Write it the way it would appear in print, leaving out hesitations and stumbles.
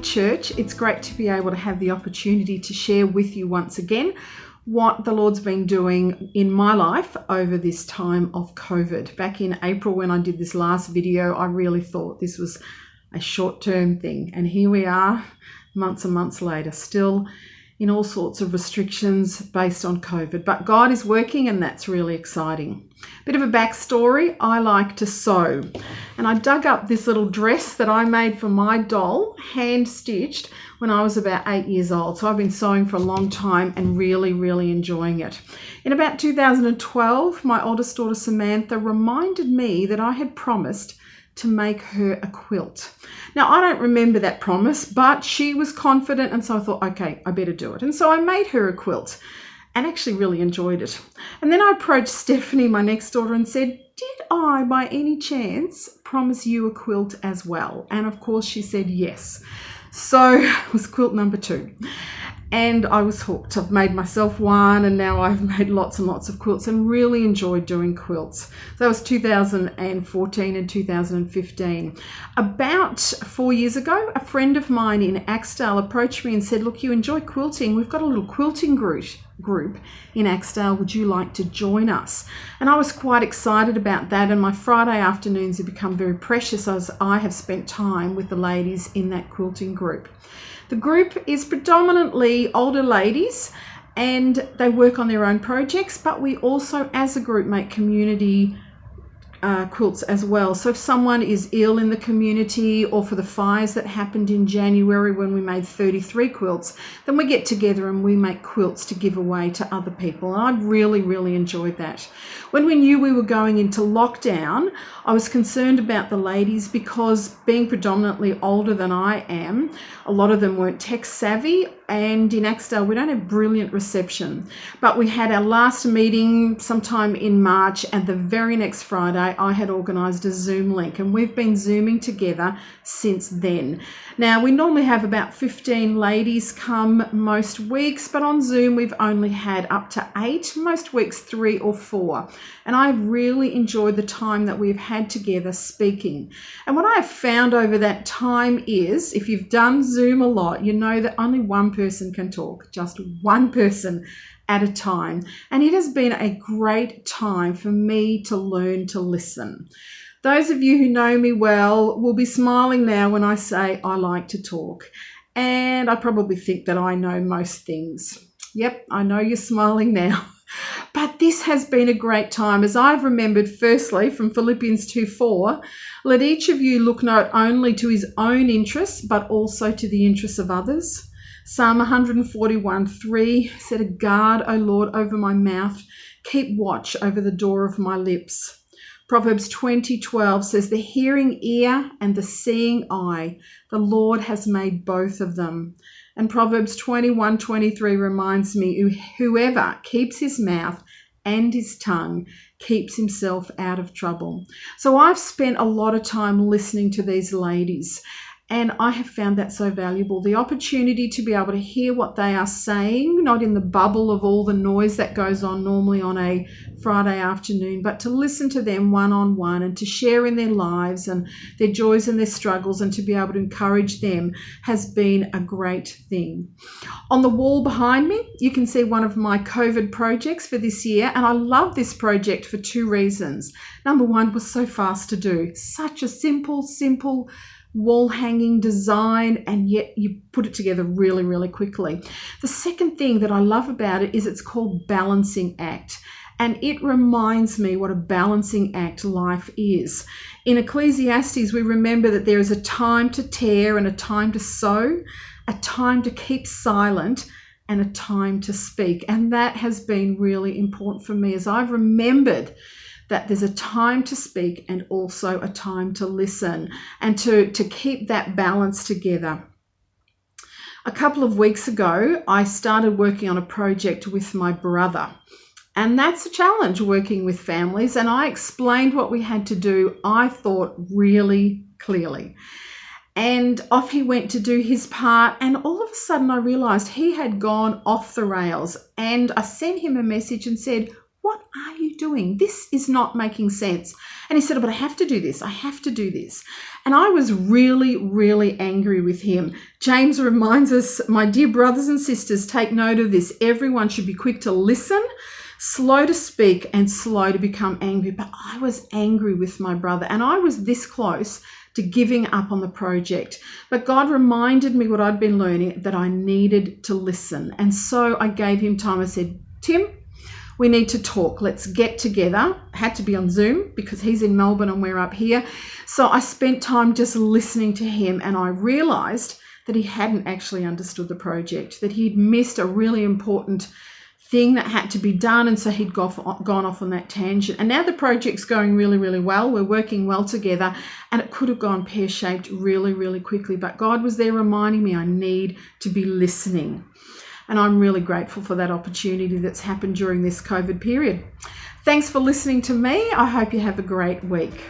church. It's great to be able to have the opportunity to share with you once again what the Lord's been doing in my life over this time of COVID. Back in April when I did this last video, I really thought this was a short-term thing. And here we are, months and months later, still in all sorts of restrictions based on COVID. But God is working, and that's really exciting. Bit of a backstory, I like to sew. And I dug up this little dress that I made for my doll, hand-stitched, when I was about 8 years old. So I've been sewing for a long time and really enjoying it. In about 2012, my oldest daughter Samantha reminded me that I had promised to make her a quilt. Now, I don't remember that promise, but she was confident, and so I thought, okay, I better do it. And so I made her a quilt and actually really enjoyed it. And then I approached Stephanie, my next daughter, and said, did I, by any chance, promise you a quilt as well? And of course, she said yes. So it was quilt number 2. And I was hooked. I've made myself one, and now I've made lots and lots of quilts and really enjoyed doing quilts. So that was 2014 and 2015. About 4 years ago, a friend of mine in Axdale approached me and said, look, you enjoy quilting. We've got a little quilting group in Axdale. Would you like to join us? And I was quite excited about that, and my Friday afternoons have become very precious as I have spent time with the ladies in that quilting group. The group is predominantly older ladies, and they work on their own projects, but we also as a group make community quilts as well. So if someone is ill in the community, or for the fires that happened in January when we made 33 quilts, then we get together and we make quilts to give away to other people. And I really enjoyed that. When we knew we were going into lockdown, I was concerned about the ladies because being predominantly older than I am, a lot of them weren't tech savvy, and in Axdale we don't have brilliant reception. But we had our last meeting sometime in March, and the very next Friday I had organised a Zoom link, and we've been Zooming together since then. Now, we normally have about 15 ladies come most weeks, but on Zoom we've only had up to 8, most weeks 3 or 4. And I've really enjoyed the time that we've had together speaking. And what I've found over that time is, if you've done Zoom a lot, you know that only one person can talk, just one person at a time. And it has been a great time for me to learn to listen. Those of you who know me well will be smiling now when I say I like to talk. And I probably think that I know most things. Yep, I know you're smiling now. But this has been a great time, as I've remembered firstly from Philippians 2:4, let each of you look not only to his own interests, but also to the interests of others. Psalm 141:3 set a guard, O Lord, over my mouth. Keep watch over the door of my lips. Proverbs 20:12 says, the hearing ear and the seeing eye, the Lord has made both of them. And Proverbs 21:23 reminds me, whoever keeps his mouth and his tongue keeps himself out of trouble. So I've spent a lot of time listening to these ladies, and I have found that so valuable. The opportunity to be able to hear what they are saying, not in the bubble of all the noise that goes on normally on a Friday afternoon, but to listen to them one-on-one and to share in their lives and their joys and their struggles, and to be able to encourage them has been a great thing. On the wall behind me, you can see one of my COVID projects for this year, and I love this project for 2 reasons. Number one, it was so fast to do. Such a simple wall hanging design, and yet you put it together really quickly. The second thing that I love about it is it's called Balancing Act, and it reminds me what a balancing act life is. In Ecclesiastes, we remember that there is a time to tear and a time to sow, a time to keep silent, and a time to speak. And that has been really important for me, as I've remembered that there's a time to speak and also a time to listen, and to keep that balance together. A couple of weeks ago, I started working on a project with my brother, and that's a challenge, working with families, and I explained what we had to do, I thought, really clearly. And off he went to do his part, and all of a sudden I realised he had gone off the rails, and I sent him a message and said, what are you doing? This is not making sense. And he said, but I have to do this. I have to do this. And I was really, really angry with him. James reminds us, my dear brothers and sisters, take note of this. Everyone should be quick to listen, slow to speak, and slow to become angry. But I was angry with my brother, and I was this close to giving up on the project. But God reminded me what I'd been learning, that I needed to listen. And so I gave him time. I said, Tim, we need to talk. Let's get together. Had to be on Zoom because he's in Melbourne and we're up here. So I spent time just listening to him, and I realized that he hadn't actually understood the project, that he'd missed a really important thing that had to be done, and so he'd gone off on that tangent. And now the project's going really, really well. We're working well together, and it could have gone pear-shaped really, really quickly. But God was there reminding me I need to be listening. And I'm really grateful for that opportunity that's happened during this COVID period. Thanks for listening to me. I hope you have a great week.